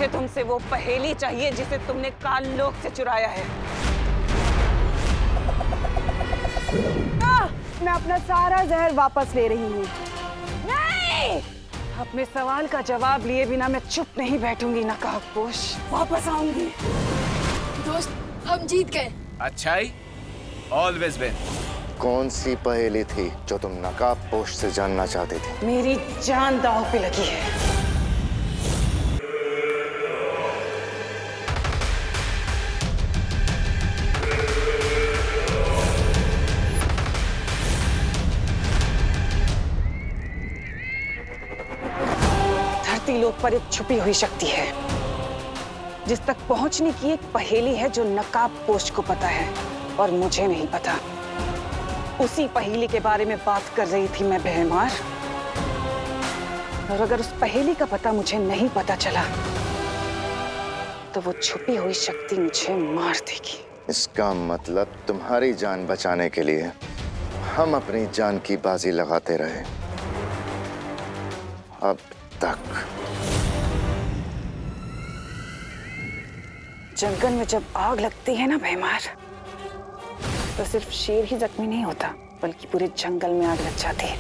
मुझे तुमसे वो पहेली चाहिए जिसे तुमने काल लोक से चुराया है। मैं अपना सारा जहर वापस ले रही हूँ। नहीं! अपने सवाल का जवाब लिए बिना मैं चुप नहीं बैठूंगी नकाबपोश। वापस आऊंगी। दोस्त, हम जीत गए। अच्छाई ऑलवेज विन। कौन सी पहेली थी जो तुम नकाबपोश से जानना चाहते थे? मेरी जान दांव पे लगी है। धरती लोक पर एक छुपी हुई शक्ति है जिस तक पहुंचने की एक पहेली है जो नकाबपोश को पता है और मुझे नहीं पता। उसी पहेली के बारे में बात कर रही थी मैं बेहमार। और अगर उस पहेली का पता मुझे नहीं पता चला तो वो छुपी हुई शक्ति मुझे मार देगी। इसका मतलब तुम्हारी जान बचाने के लिए हम अपनी जान की बाजी लगाते रहे अब तक। जंगल में जब आग लगती है ना बेहमार, तो सिर्फ शेर ही जख्मी नहीं होता बल्कि पूरे जंगल में आग लग जाती है।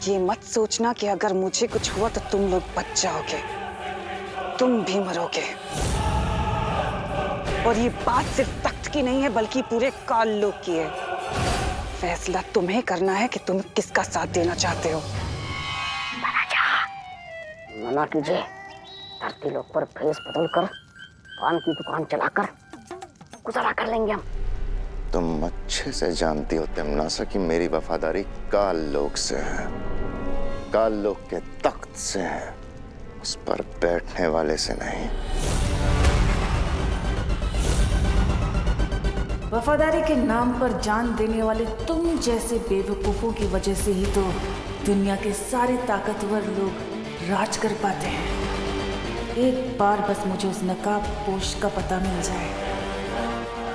ये मत सोचना कि अगर मुझे कुछ हुआ तो तुम लोग बच जाओगे, तुम भी मरोगे। और ये बात सिर्फ तख्त की नहीं है बल्कि पूरे काल लोक की है। फैसला तुम्हें करना है कि तुम किसका साथ देना चाहते हो। मना कीजिए। धरती लोक पर भेष बदलकर पान की दुकान चलाकर गुजारा कर लेंगे हम। तुम अच्छे से जानती हो तिमनासा कि मेरी वफादारी काल लोक से है, काल लोक के तख्त से है, उस पर बैठने वाले से नहीं। वफादारी के नाम पर जान देने वाले तुम जैसे बेवकूफों की वजह से ही तो दुनिया के सारे ताकतवर लोग राज कर पाते हैं। एक बार बस मुझे उस नकाबपोश का पता मिल जाए,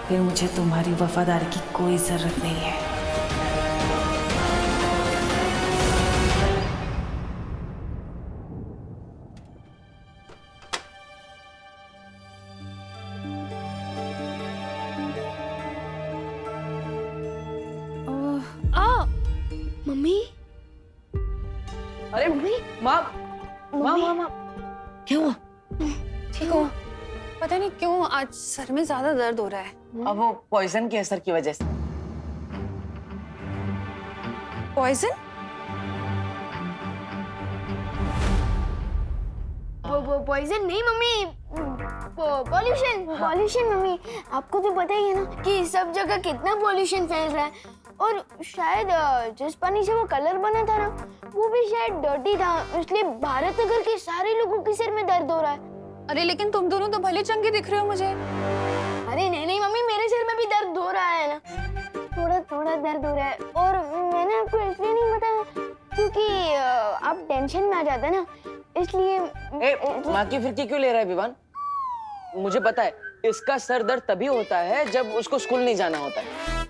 फिर मुझे तुम्हारी वफादारी की कोई जरूरत नहीं है। मम्मी। अरे मम्मी, माँ, क्या हुआ? ठीक हो? पता नहीं क्यों आज सर में ज्यादा दर्द हो रहा है। अब वो पॉइजन के असर की वजह से। पॉइजन? वो पॉइजन नहीं मम्मी, पॉल्यूशन। पॉल्यूशन मम्मी, आपको तो पता ही है ना कि सब जगह कितना पॉल्यूशन फैल रहा है। और शायद जिस पानी से वो कलर बना था ना, वो भी शायद डर्टी था, इसलिए भारत नगर के सारे लोगों के सिर में दर्द हो रहा है। अरे लेकिन तुम दोनों तो भले चंगे दिख रहे हो मुझे। अरे नहीं मम्मी, मेरे सिर में भी दर्द हो रहा है ना, थोड़ा थोड़ा दर्द हो रहा है। और मैंने आपको इसलिए नहीं बताया क्योंकि आप टेंशन में आ जाते ना, इसलिए। माँ की फिरकी क्यों ले रहा है विवान? मुझे पता है इसका सर दर्द तभी होता है जब उसको स्कूल नहीं जाना होता है।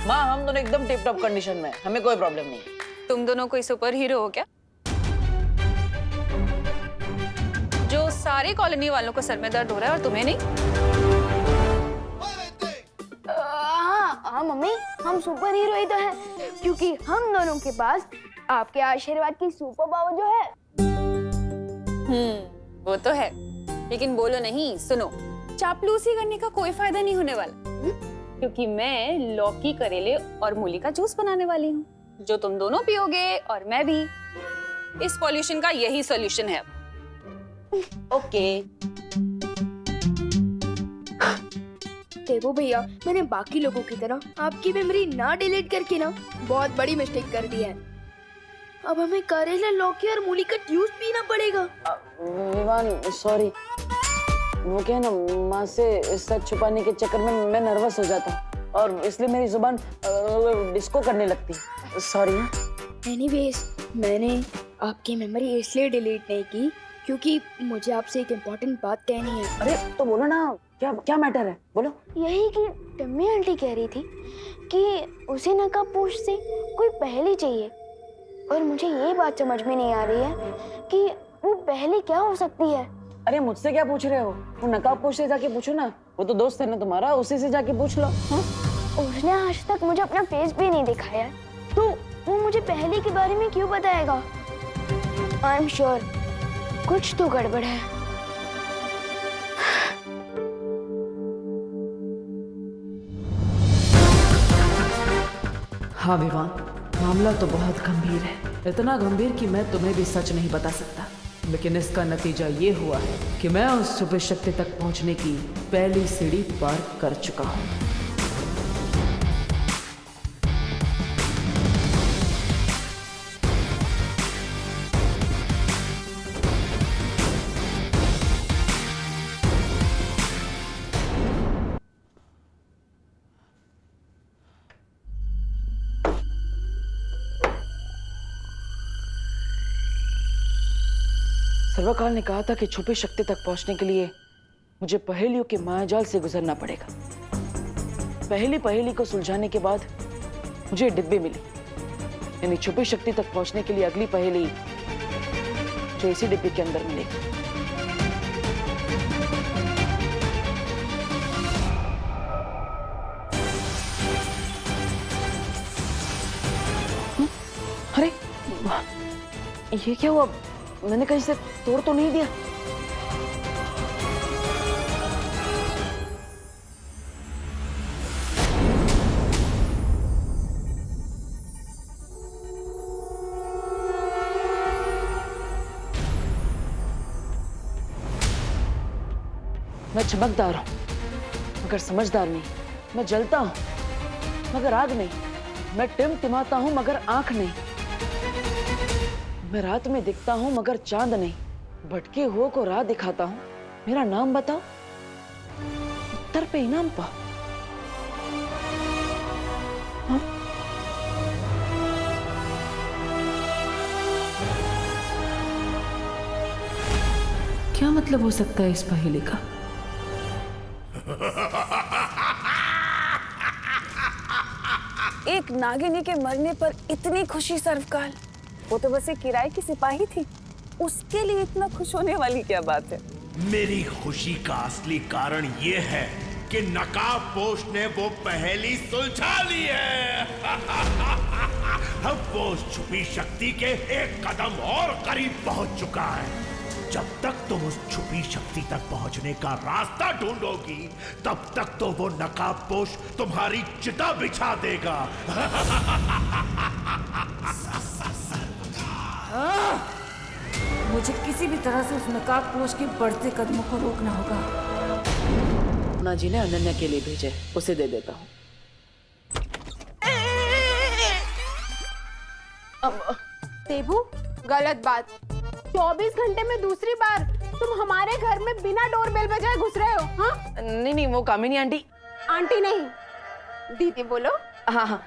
माँ, हम दोनों एकदम टिप टॉप कंडीशन में, हमें कोई प्रॉब्लम नहीं है। तुम दोनों कोई सुपर हीरो हो क्या, जो सारे कॉलोनी वालों को सर में दर्द हो रहा है और तुम्हें नहीं? हाँ मम्मी, हम सुपर हीरो ही तो हैं, क्योंकि हम दोनों के पास आपके आशीर्वाद की सुपर पावर जो है। वो तो है, लेकिन बोलो नहीं, सुनो, चापलूसी करने का कोई फायदा नहीं होने वाला। क्योंकि मैं लौकी, करेले और मूली का जूस बनाने वाली हूँ, जो तुम दोनों पियोगे और मैं भी। इस पॉल्यूशन का यही सॉल्यूशन है। ओके। देखो भैया, मैंने बाकी लोगों की तरह आपकी मेमोरी ना डिलीट करके ना बहुत बड़ी मिस्टेक कर दी है। अब हमें करेला, लौकी और मूली का जूस पीना पड़ेगा। विवान सॉरी, वो क्या है ना, माँ से सच छुपाने के चक्कर में मैं नर्वस हो जाता और इसलिए मेरी जुबान डिस्को करने लगती। सॉरी। एनीवेज, मैंने आपकी मेमोरी इसलिए डिलीट नहीं की क्योंकि मुझे आपसे एक इम्पोर्टेंट बात कहनी है। अरे तो बोलो ना, क्या मैटर है, बोलो। यही कि टम्मी आंटी कह रही थी कि उसे नकाबपोश से कोई पहेली चाहिए, और मुझे ये बात समझ में नहीं आ रही है कि वो पहेली क्या हो सकती है। अरे मुझसे क्या पूछ रहे हो? वो नकाबपोश से जाके पूछो ना, वो तो दोस्त है ना तुम्हारा, उसी से जाके पूछ लो। हाँ? उसने आज तक मुझे अपना फेस भी नहीं दिखाया, तो वो मुझे पहले के बारे में क्यों बताएगा? आई एम श्योर कुछ तो गड़बड़ है। हाँ विवान, मामला तो बहुत गंभीर है, इतना गंभीर कि मैं तुम्हें भी सच नहीं बता सकता, लेकिन इसका नतीजा ये हुआ है कि मैं उस छुपी शक्ति तक पहुंचने की पहली सीढ़ी पार कर चुका हूं। सर्वकाल ने कहा था कि छुपी शक्ति तक पहुंचने के लिए मुझे पहेलियों के मायाजाल से गुजरना पड़ेगा। पहली पहेली को सुलझाने के बाद मुझे डिब्बे मिली, यानी छुपी शक्ति तक पहुंचने के लिए अगली पहेली जो इसी डिब्बे के अंदर मिलेगी। अरे ये क्या हुआ? मैंने कहीं से तोड़ तो नहीं दिया? मैं चमकदार हूं मगर समझदार नहीं, मैं जलता हूं मगर आग नहीं, मैं टिमटिमाता हूं मगर आंख नहीं, मैं रात में दिखता हूं मगर चांद नहीं, भटके हुओं को राह दिखाता हूं। मेरा नाम बताओ, उत्तर पे इनाम पाओ। हाँ? क्या मतलब हो सकता है इस पहेली का? एक नागिनी के मरने पर इतनी खुशी सर्वकाल, वो तो बस एक किराए की सिपाही थी, उसके लिए इतना खुश होने वाली क्या बात है? मेरी खुशी का असली कारण ये है कि नकाबपोश ने वो पहेली सुलझा ली है। अब वो उस छुपी शक्ति के एक कदम और करीब पहुंच चुका है। जब तक तुम उस छुपी शक्ति तक पहुंचने का रास्ता ढूंढोगी, तब तक तो वो नकाबपोश तुम्हारी चिता बिछा देगा। मुझे किसी भी तरह से उस नकाबपोश के बढ़ते कदमों को रोकना होगा। ना जी ने अनन्या के लिए भेजे, उसे दे देता हूँ। देबू, गलत बात। 24 घंटे में दूसरी बार तुम हमारे घर में बिना डोरबेल बजाए घुस रहे हो। हाँ? नहीं, वो कामिनी आंटी। आंटी नहीं, दीदी बोलो। हाँ,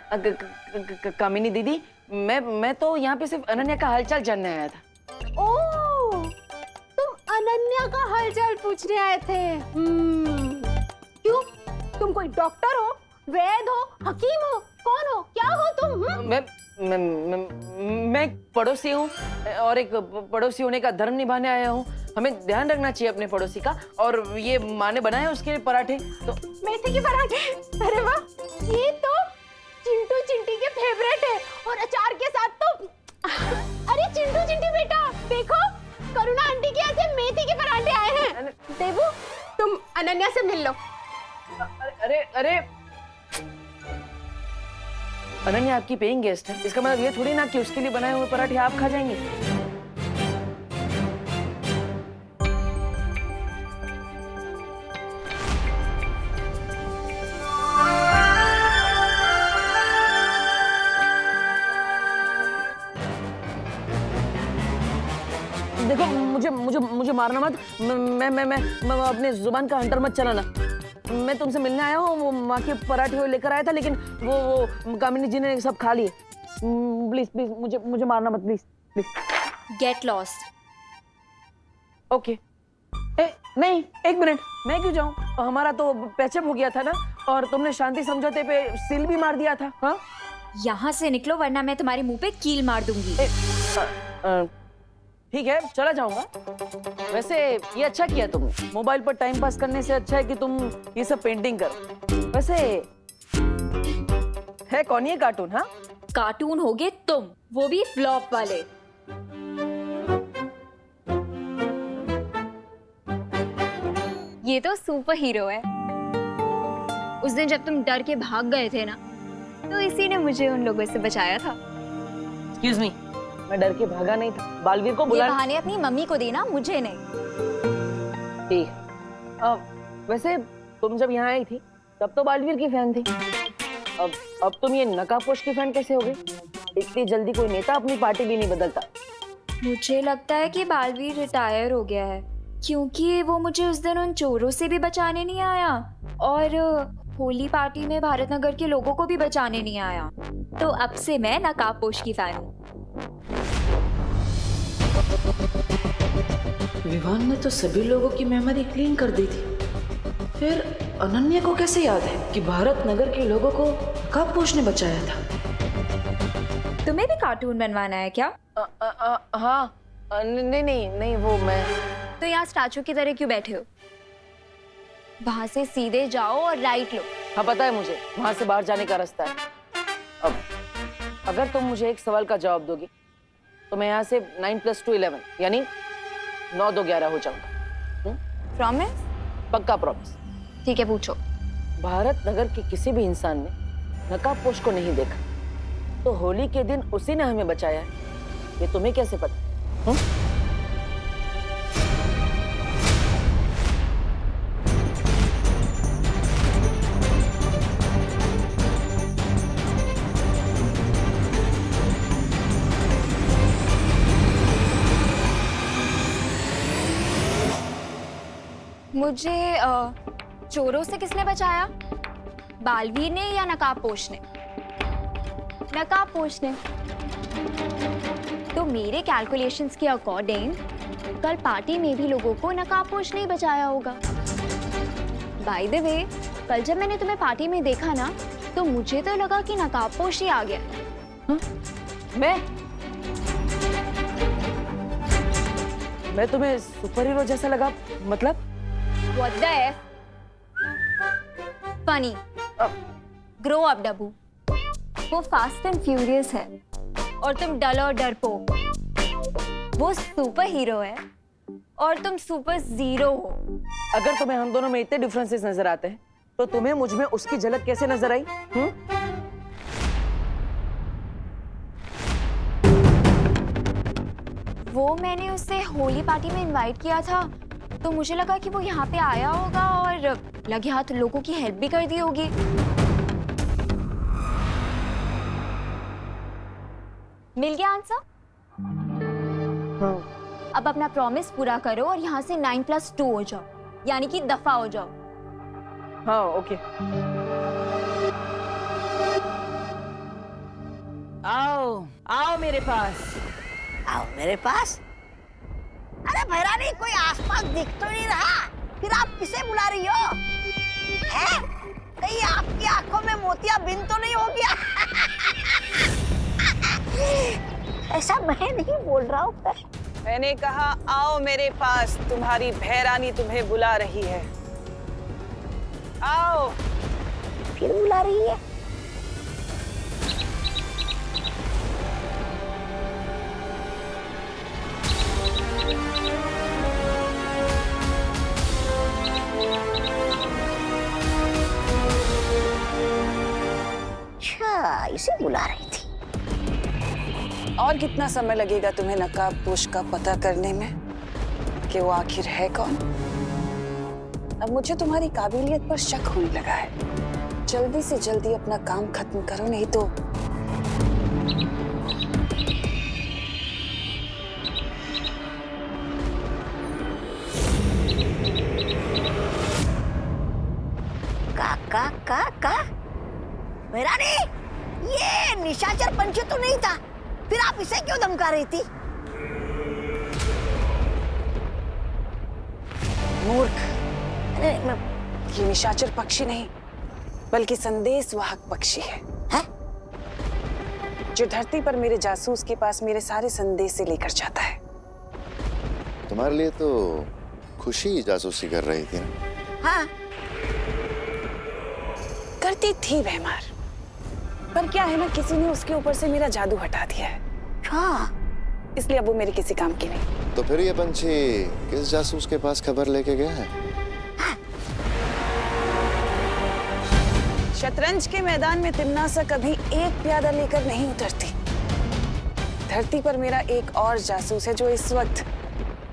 कामिनी दीदी, मैं तो यहाँ पे सिर्फ अनन्या का हालचाल जानने आया था। ओह, तुम अनन्या का हालचाल पूछने आए थे। क्यों? तुम कोई डॉक्टर हो, वैद हो, हकीम हो, कौन हो, क्या हो तुम? मैं पड़ोसी हूँ और एक पड़ोसी होने का धर्म निभाने आया हूँ। हमें ध्यान रखना चाहिए अपने पड़ोसी का। और ये माँ ने बनाए उसके पराठे, तो मेथी के पराठे। अरे वाह, ये तो चिंटू चिंटी के फेवरेट है। और अचार के साथ तो अरे चिंटू चिंटी बेटा, देखो करुणा आंटी के यहाँ से मेथी के पराठे आए हैं। देबू, तुम अनन्या से मिल लो। अरे अनन्या आपकी पेइंग गेस्ट है, इसका मतलब ये थोड़ी ना कि उसके लिए बनाए हुए पराठे आप खा जाएंगे। देखो, मुझे मारना मत। मैं अपने जुबान का हंटर मत चलाना। मैं तुमसे मिलने आया हूँ, वो माँ के पराठे लेकर आया था, लेकिन वो कामिनी जी ने सब खा लिए। प्लीज मुझे मारना मत, प्लीज। Get lost. ओके। नहीं, एक मिनट, मैं क्यों जाऊँ? हमारा तो पैचअप हो गया था ना, और तुमने शांति समझौते पे सील भी मार दिया था। हाँ, यहाँ से निकलो वरना मैं तुम्हारे मुंह पे कील मार दूंगी। ठीक है, चला जाऊंगा। वैसे ये अच्छा किया तुमने, मोबाइल पर टाइम पास करने से अच्छा है कि तुम ये सब पेंटिंग करो। वैसे है कौन ये कार्टून? हाँ, कार्टून होगे तुम, वो भी फ्लॉप वाले। ये तो सुपर हीरो है। उस दिन जब तुम डर के भाग गए थे ना, तो इसी ने मुझे उन लोगों से बचाया था। एक्सक्यूज मी, मैं डर के भागा नहीं था। बालवीर को बुला। ये बहाने अपनी मम्मी को देना, मुझे नहीं। ठीक है। वैसे तुम जब यहाँ आई थी तब तो बालवीर की फैन थी। अब तुम ये नकाबपोश की फैन कैसे हो गई? इतनी जल्दी कोई नेता अपनी पार्टी भी नहीं बदलता। मुझे लगता है कि बालवीर रिटायर हो गया है, क्योंकि वो मुझे उस दिन उन चोरों से भी बचाने नहीं आया और होली पार्टी में भारत नगर के लोगों को भी बचाने नहीं आया। तो अब से मैं नकाबपोश की फैन हूँ। विवान ने तो सभी लोगों की मेमोरी क्लीन कर दी थी, फिर अनन्या को कैसे याद है कि भारत नगर के लोगों को नकाबपोश ने बचाया था? तुम्हें भी कार्टून बनवाना है क्या? हाँ, नहीं वो मैं। तो यहाँ स्टैचू की तरह क्यों बैठे हो? वहां से सीधे जाओ और राइट लो। हाँ पता है मुझे, वहां से बाहर जाने का रास्ता है। अब अगर तुम मुझे एक सवाल का जवाब दोगी तो मैं यहाँ से 9 + 2 11 यानी 9 2 11 हो जाऊंगा। प्रॉमिस? पक्का प्रॉमिस। ठीक है, पूछो। भारत नगर के किसी भी इंसान ने नकाबपोश को नहीं देखा, तो होली के दिन उसी ने हमें बचाया है। ये तुम्हें कैसे पता? मुझे चोरों से किसने बचाया? बालवीर ने या नकाबपोश ने? नकाबपोश ने। तो मेरे कैलकुलेशंस के अकॉर्डिंग कल पार्टी में भी लोगों को नकाबपोश ने बचाया होगा। बाय द वे, कल जब मैंने तुम्हें पार्टी में देखा ना, तो मुझे तो लगा कि नकाबपोश ही आ गया। मैं तुम्हें सुपर हीरो जैसा लगा? मतलब What the F? Funny. Grow up, डब्बू। वो फास्ट एंड फ्यूरियस है और तुम डल और डरपोक। वो सुपर हीरो है और तुम सुपर जीरो हो। अगर तुम्हें हम दोनों में इतने डिफरेंसेस नजर आते हैं, तो तुम्हें मुझ में उसकी झलक कैसे नजर आई? वो मैंने उसे होली पार्टी में इनवाइट किया था, तो मुझे लगा कि वो यहाँ पे आया होगा और लगे हाथ लोगों की हेल्प भी कर दी होगी। मिल गया आंसर? अब अपना प्रॉमिस पूरा करो और यहाँ से 9 + 2 हो जाओ, यानी कि दफा हो जाओ। हाँ, ओके। आओ मेरे पास। आओ मेरे पास? अरे भैरानी, कोई आसपास दिख तो नहीं रहा, फिर आप किसे बुला रही हो? हैं? कहीं आपकी आंखों में मोतियाबिंद तो नहीं हो गया? ऐसा मैं नहीं बोल रहा हूँ। मैंने कहा आओ मेरे पास, तुम्हारी भैरानी तुम्हें बुला रही है। आओ। फिर बुला रही है? अच्छा, इसे बुला रही थी। और कितना समय लगेगा तुम्हें नकाबपोश का पता करने में कि वो आखिर है कौन? अब मुझे तुम्हारी काबिलियत पर शक होने लगा है। जल्दी से जल्दी अपना काम खत्म करो, नहीं तो का भैरानी, ये निशाचर पंच तो नहीं था, फिर आप इसे क्यों धमका रही थी? मूर्ख, ये निशाचर पक्षी नहीं बल्कि संदेशवाहक पक्षी है, जो धरती पर मेरे जासूस के पास मेरे सारे संदेश से लेकर जाता है। तुम्हारे लिए तो खुशी जासूसी कर रही थी ना? हाँ, करती थी भैमार, पर क्या है ना, किसी ने उसके ऊपर से मेरा जादू हटा दिया है, हाँ। इसलिए अब वो मेरे किसी काम की नहीं। तो फिर ये पंछी किस जासूस के पास खबर लेके गया है? शतरंज के मैदान में तिमनासा कभी एक प्यादा लेकर नहीं उतरती। धरती पर मेरा एक और जासूस है जो इस वक्त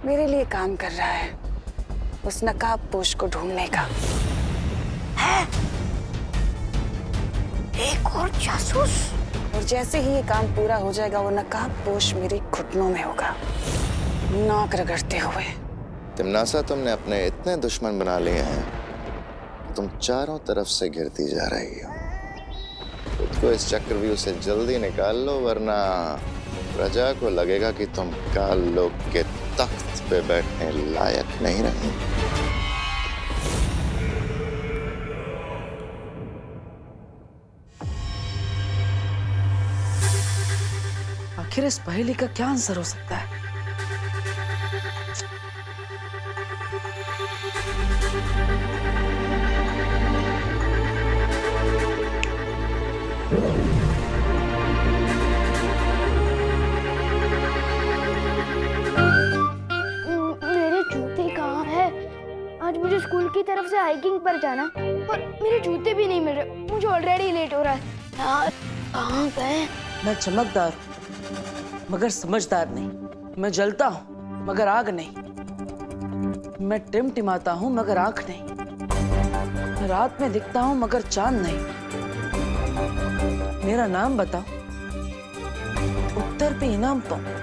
मेरे लिए काम कर रहा है, उस नकाबपोश को ढूंढने का। है? एक और जासूस? और जैसे ही ये काम पूरा हो जाएगा, वो नकाबपोश मेरे घुटनों में होगा, नाक रगड़ते हुए। तिमनासा, तुमने अपने इतने दुश्मन बना लिए हैं, तुम चारों तरफ से घिरती जा रही हो। खुद को इस चक्रव्यूह से जल्दी निकाल लो, वरना प्रजा को लगेगा कि तुम काल लोक के तख्त पे बैठने लायक नहीं रही। आखिर इस पहेली का क्या आंसर हो सकता है? मेरे जूते कहाँ है? आज मुझे स्कूल की तरफ से हाइकिंग पर जाना और मेरे जूते भी नहीं मिल रहे। मुझे ऑलरेडी लेट हो रहा है यार। कहाँ गए? मैं चमकदार मगर समझदार नहीं। मैं जलता हूँ मगर आग नहीं। मैं टिमटिमाता हूँ मगर आंख नहीं। मैं रात में दिखता हूँ मगर चांद नहीं। मेरा नाम बताओ, उत्तर पे इनाम पाऊं।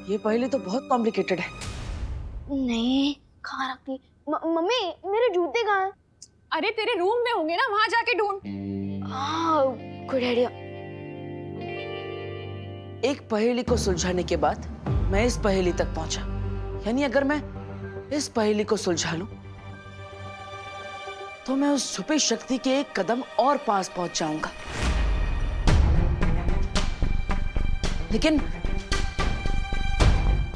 ये पहले तो बहुत कॉम्प्लिकेटेड है। नहीं, कहाँ रख दी? मम्मी, मेरे जूते कहाँ हैं? अरे तेरे रूम में होंगे ना, वहां जाके ढूंढ। हाँ, गुड आइडिया। एक पहेली को सुलझाने के बाद मैं इस पहेली तक पहुंचा, यानी अगर मैं इस पहेली को सुलझा लूं तो मैं उस छुपी शक्ति के एक कदम और पास पहुंच जाऊंगा। लेकिन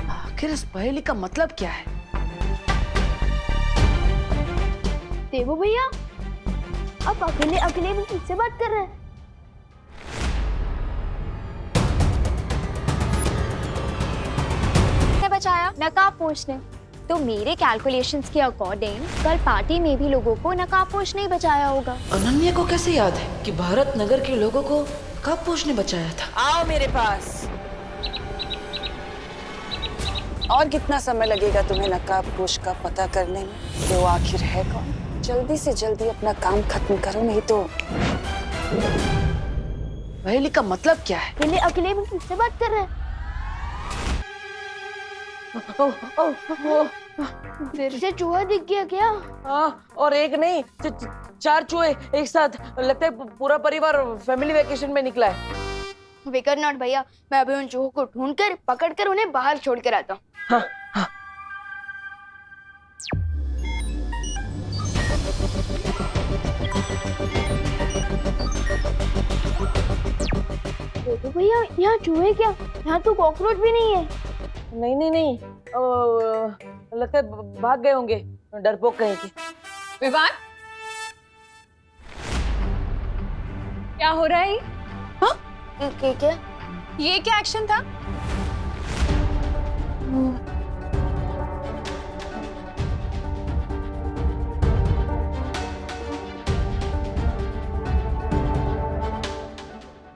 आखिर इस पहेली का मतलब क्या है? देवो भैया, आप अकेले अकेले भी किससे बात कर रहे हैं? बचाया नकाबपोश ने। तो मेरे कैलकुलेशंस के अकॉर्डिंग कल पार्टी में भी लोगों को नकाबपोश ने बचाया होगा। अनन्या को कैसे याद है कि भारत नगर के लोगों को नकाबपोश ने बचाया था? आओ मेरे पास। और कितना समय लगेगा तुम्हें नकाबपोश का पता करने में कि वो आखिर है कौन? जल्दी से जल्दी अपना काम खत्म करो, नहीं तो। पहेली का मतलब क्या है? अकेले अकेले भी किससे बात कर रहे हैं? फिर से चूहा दिख गया क्या? और एक नहीं, चार चूहे एक साथ। लगता है पूरा परिवार फैमिली वेकेशन में निकला है। विकर नॉट भैया, मैं अभी उन चूहों को ढूंढकर पकड़कर उन्हें बाहर छोड़ कर आता हूँ। हाँ, हाँ। देखो भैया, यहाँ चूहे क्या, यहाँ तो कॉकरोच भी नहीं है। नहीं नहीं नहीं, लगता है भाग गए होंगे, डरपोक कहीं के। विवान, क्या हो रहा है? हाँ? क्या? ये क्या एक्शन था?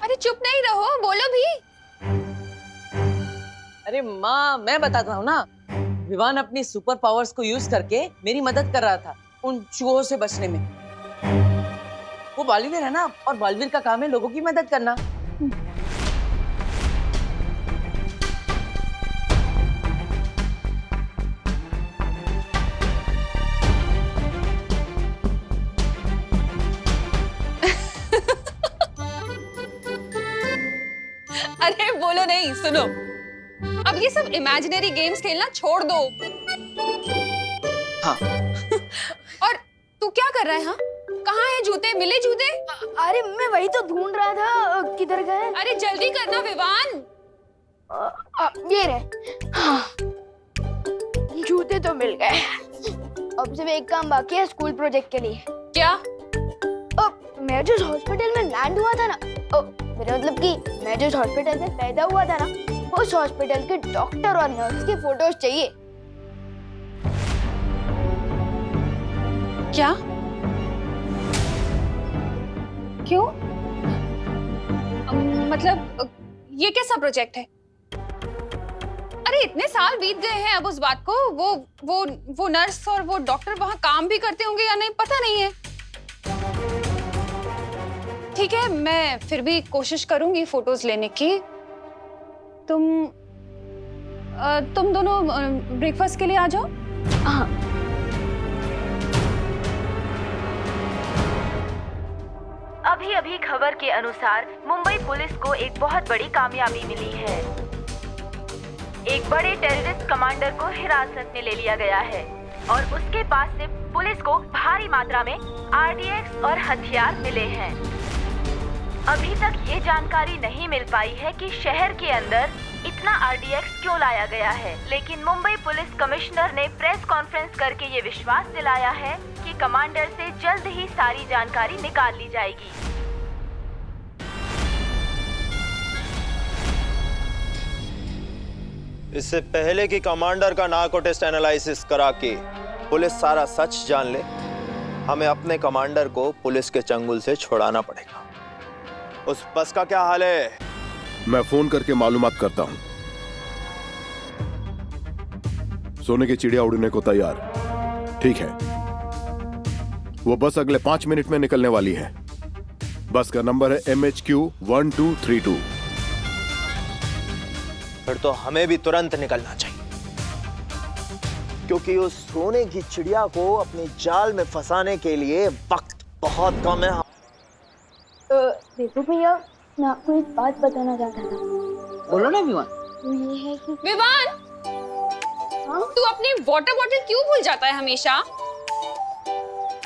अरे चुप नहीं रहो, बोलो भी। अरे माँ, मैं बताता हूँ ना। विवान अपनी सुपर पावर्स को यूज करके मेरी मदद कर रहा था उन चूहों से बचने में। वो बालवीर है ना, और बालवीर का काम है लोगों की मदद करना। अरे बोलो नहीं, सुनो। अब ये सब इमेजिनरी गेम्स खेलना छोड़ दो। हाँ। और तू क्या कर रहा है? हाँ, कहाँ है जूते? मिले जूते? अरे मैं वही तो ढूंढ रहा था, किधर गए? अरे जल्दी करना विवान। ये रहे। हाँ, जूते तो मिल गए। अब सिर्फ एक काम बाकी है स्कूल प्रोजेक्ट के लिए। क्या? मैं जिस हॉस्पिटल में लैंड हुआ था ना, मेरा मतलब कि मैं जिस हॉस्पिटल में पैदा हुआ था ना, उस हॉस्पिटल के डॉक्टर और नर्स की फोटोज चाहिए। क्या? क्यों? मतलब ये कैसा प्रोजेक्ट है? अरे इतने साल बीत गए हैं अब उस बात को। वो नर्स और वो डॉक्टर वहां काम भी करते होंगे या नहीं पता नहीं है। ठीक है, मैं फिर भी कोशिश करूंगी फोटोज लेने की। तुम दोनों ब्रेकफास्ट के लिए आ जाओ। हाँ। अभी खबर के अनुसार मुंबई पुलिस को एक बहुत बड़ी कामयाबी मिली है। एक बड़े टेररिस्ट कमांडर को हिरासत में ले लिया गया है और उसके पास से पुलिस को भारी मात्रा में आरडीएक्स और हथियार मिले हैं। अभी तक ये जानकारी नहीं मिल पाई है कि शहर के अंदर इतना आरडीएक्स क्यों लाया गया है, लेकिन मुंबई पुलिस कमिश्नर ने प्रेस कॉन्फ्रेंस करके ये विश्वास दिलाया है कि कमांडर से जल्द ही सारी जानकारी निकाल ली जाएगी। इससे पहले कि कमांडर का नार्को टेस्ट एनालिसिस करा के पुलिस सारा सच जान ले, हमें अपने कमांडर को पुलिस के चंगुल से छुड़ाना पड़ेगा। उस बस का क्या हाल है? मैं फोन करके मालूमात करता हूं। सोने की चिड़िया उड़ने को तैयार। ठीक है, वो बस अगले 5 मिनट में निकलने वाली है। बस का नंबर है MHQ 1232। फिर तो हमें भी तुरंत निकलना चाहिए, क्योंकि उस सोने की चिड़िया को अपने जाल में फंसाने के लिए वक्त बहुत कम है। देखो भैया, मैं आपको एक बात बताना चाहता था। बोलो ना विवान। वो ये है कि विवान, हाँ? तू अपनी वाटर बॉटल क्यों भूल जाता है हमेशा?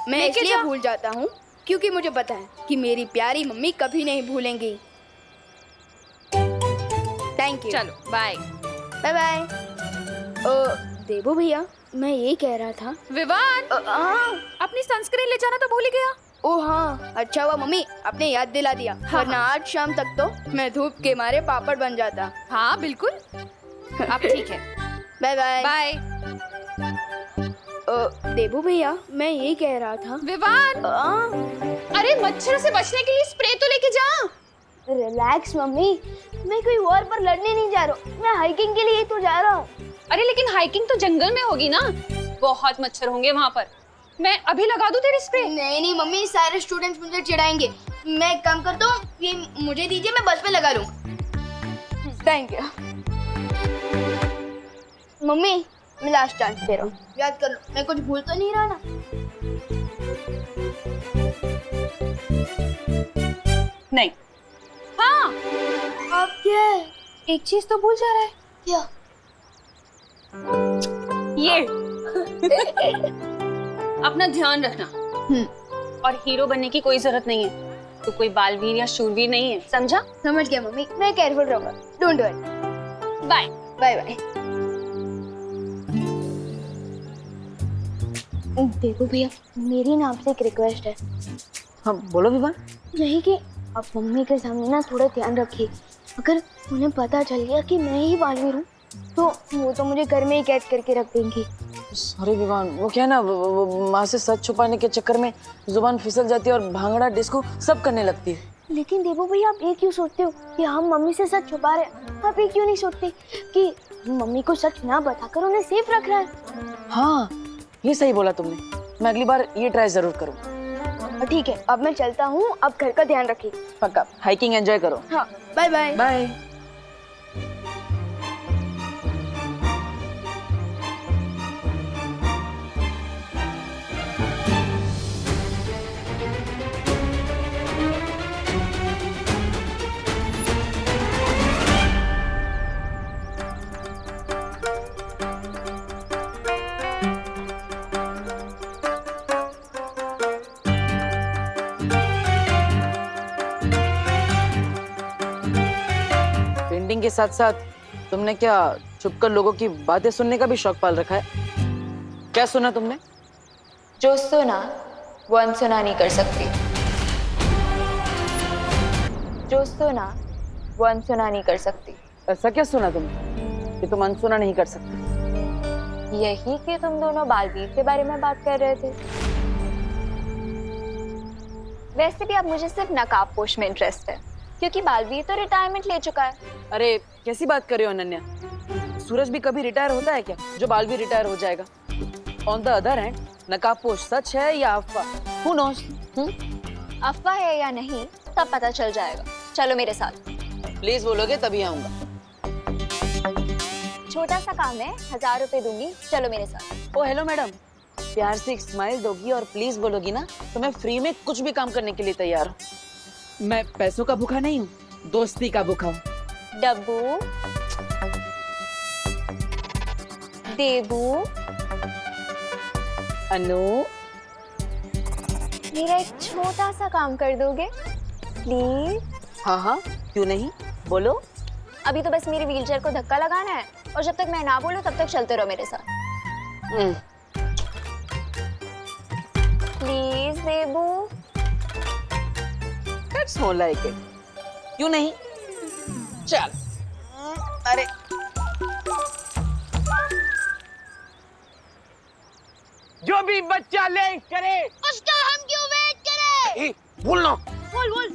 मैं इसलिए भूल जाता हूँ क्योंकि मुझे पता है कि मेरी प्यारी मम्मी कभी नहीं भूलेंगी। Thank you. चलो बाय। Bye bye. देवो भैया, मैं ये कह रहा था। विवान, अपनी सनस्क्रीन ले जाना तो भूल ही गया। ओ हाँ, अच्छा हुआ मम्मी आपने याद दिला दिया, वरना आज शाम तक तो मैं धूप के मारे पापड़ बन जाता। हाँ बिल्कुल, अब ठीक है। Bye bye. बाय। देवो भैया, मैं ये कह रहा था। विवान, अरे मच्छर से बचने के लिए स्प्रे तो लेके जा। रिलैक्स मम्मी, मैं कोई वॉर पर लड़ने नहीं जा रहा हूँ, मैं हाइकिंग के लिए तो जा रहा हूँ। अरे लेकिन हाइकिंग तो जंगल में होगी ना, बहुत मच्छर होंगे वहाँ पर। मैं अभी लगा दूं तेरे स्प्रे? नहीं मम्मी, सारे स्टूडेंट्स मुझे चिढ़ाएंगे। मैं एक काम करता हूँ, ये मुझे दीजिए, मैं बस में लगा लूँ। थैंक यू मम्मी, मैं लास्ट चांस दे रहा हूँ, याद कर लो, मैं कुछ भूल तो नहीं रहा ना? नहीं। हाँ, अब क्या है? एक चीज तो भूल जा रहा है। क्या? ये अपना ध्यान रखना। और हीरो बनने की कोई जरूरत नहीं है, तो कोई बालवीर या शूरवीर नहीं है, समझा? समझ गया मम्मी, मैं केयरफुल रहूंगा। Don't worry. Bye bye bye. देखो भैया, मेरी ना आपसे एक रिक्वेस्ट है। हाँ बोलो विवान। यही कि आप मम्मी के सामने ना थोड़ा ध्यान रखिए। अगर उन्हें पता चल गया कि मैं ही बालवीर हूँ, तो वो तो मुझे घर में ही कैद करके रख देंगी। सॉरी विवान, वो क्या ना, वो माँ से सच छुपाने के चक्कर में जुबान फिसल जाती है और भांगड़ा डिस्को सब करने लगती है। लेकिन देवो भैया, आप ये क्यों सोचते हो कि हम मम्मी से सच छुपा रहे हैं? आप ये क्यों नहीं सोचते कि मम्मी को सच ना बताकर उन्हें सेफ रख रहा है? हाँ, ये सही बोला तुमने। मैं अगली बार ये ट्राई जरूर करूँ। ठीक है, अब मैं चलता हूँ, अब घर का ध्यान रखिए। पक्का, हाइकिंग एंजॉय करो। हाँ, बाय बाय। बाय। के साथ साथ तुमने क्या छुपकर लोगों की बातें सुनने का भी शौक पाल रखा है? क्या सुना तुमने? जो सुना वो अनसुना नहीं कर सकती। जो सुना वो अनसुना नहीं कर सकती। ऐसा क्या सुना तुमने कि तुम अनसुना नहीं कर सकते? यही कि तुम दोनों बालवीर के बारे में बात कर रहे थे। वैसे भी अब मुझे सिर्फ नकाबपोश में इंटरेस्ट है, क्योंकि बालवीर तो रिटायरमेंट ले चुका है। अरे कैसी बात कर रहे हो अनन्या? सूरज भी कभी रिटायर होता है क्या जो बालवीर रिटायर हो जाएगा? ऑन द अदर हैंड, नकाबपोश सच है या अफवाह? Who knows? अफवाह है या नहीं तब पता चल जाएगा। चलो मेरे साथ। प्लीज बोलोगे तभी आऊंगा। छोटा सा काम है, 1000 रुपए दूंगी, चलो मेरे साथ। ओ हेलो मैडम, प्यार से एक स्माइल दोगी और प्लीज बोलोगी ना तो मैं फ्री में कुछ भी काम करने के लिए तैयार हूँ। मैं पैसों का भूखा नहीं हूँ, दोस्ती का भूखा हूँ। डब्बू देबू अनु, मेरा एक छोटा सा काम कर दोगे प्लीज? हाँ हाँ क्यों नहीं, बोलो। अभी तो बस मेरे व्हीलचेयर को धक्का लगाना है और जब तक मैं ना बोलूं तब तक चलते रहो मेरे साथ। Please Debu. That's more like it. क्यों नहीं? चल। अरे जो भी बच्चा लेट करे उसका हम क्यों वेट करें? बोल ना। बोल।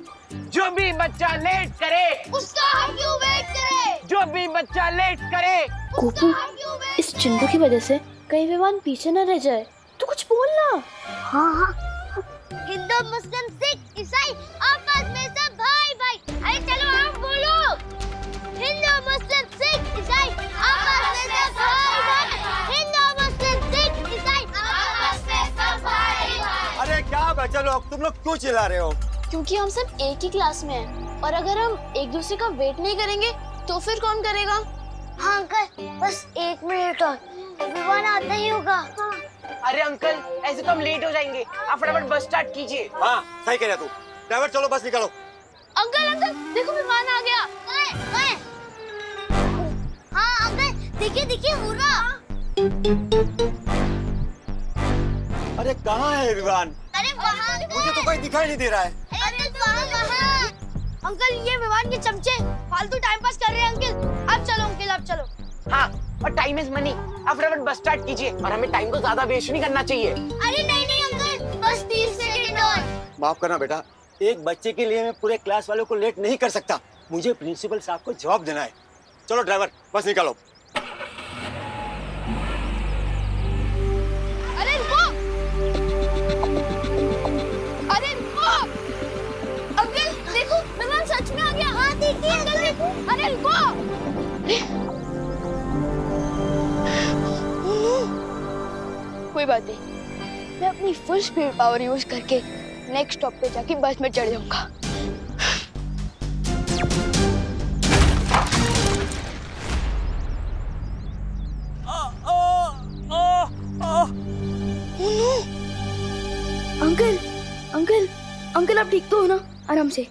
जो भी बच्चा लेट करे उसका हम क्यों वेट करें? जो भी बच्चा लेट करे। कुकू, इस चिंटू की वजह से कहीं विमान पीछे न रह जाए। तू कुछ बोलना। हाँ। हिंदू, मुस्लिम, सिख, ईसाई आपस में सब भाई भाई। अरे चलो आप बोलो। हिंदू, मुस्लिम, सिख, ईसाई आपस में सब भाई भाई। हिंदू, मुस्लिम, सिख, ईसाई आपस में सब भाई भाई। अरे क्या बच्चे लोग, तुम लोग क्यों चिल्ला रहे हो? क्योंकि हम सब एक ही क्लास में हैं और अगर हम एक दूसरे का वेट नहीं करेंगे तो फिर कौन करेगा? हाँ अंकल, बस 1 मिनट और विमान आता ही होगा। हाँ। अरे अंकल, ऐसे तो हम लेट हो जाएंगे। आप फटाफट बस स्टार्ट कीजिए। हाँ सही कह रहा तू। ड्राइवर चलो बस निकालो। अंकल देखो विमान आ गया। हाँ अंकल, देखिए हुर्रा। अरे कहाँ है विमान? अरे वहाँ मुझे तो कोई दिखाई नहीं दे रहा है। अरे वहाँ। अंकल ये विमान के चमचे फालतू टाइम पास कर रहे हैं अंकल। अब चलो अंकल, अब चलो। हाँ, और टाइम इज मनी। आप फटाफट बस स्टार्ट कीजिए और हमें टाइम को ज्यादा वेस्ट नहीं करना चाहिए। अरे नहीं अंकल, बस 30 सेकंड और। माफ करना बेटा, एक बच्चे के लिए मैं पूरे क्लास वालों को लेट नहीं कर सकता। मुझे प्रिंसिपल साहब को जवाब देना है। चलो ड्राइवर बस निकालो। अरे रुको। अंकल देखो विमान सच में आ गया। हाँ देखिए अंकल देखो। अरे रुको। कोई बात नहीं, मैं अपनी फुल स्पीड पावर यूज करके नेक्स्ट स्टॉप पे जाके बस में चढ़ जाऊंगा। अंकल आप ठीक तो हो ना? आराम से।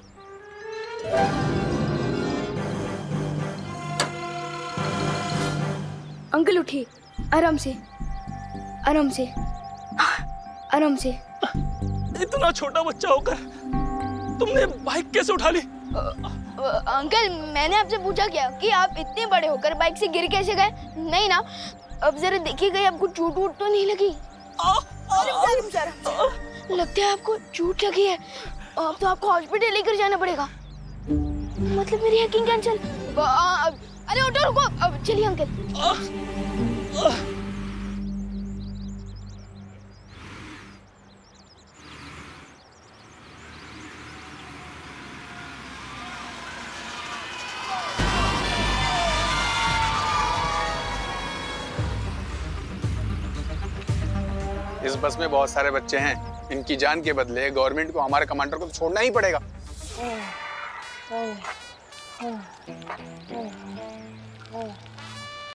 अंकल उठिए, आराम से। इतना छोटा बच्चा होकर तुमने बाइक कैसे उठा ली? अंकल मैंने आपसे पूछा क्या कि आप इतने बड़े होकर बाइक से गिर कैसे गए? नहीं ना, अब जरा देखिए आपको चोट वोट तो नहीं लगी? लगता है आपको चोट लगी है। अब तो आपको हॉस्पिटल लेकर जाना पड़ेगा। मतलब मेरी हैकिंग कैंसिल। अरे ऑटो रुको, अब चलिए अंकल। इस बस में बहुत सारे बच्चे हैं। इनकी जान के बदले गवर्नमेंट को हमारे कमांडर को तो छोड़ना ही पड़ेगा।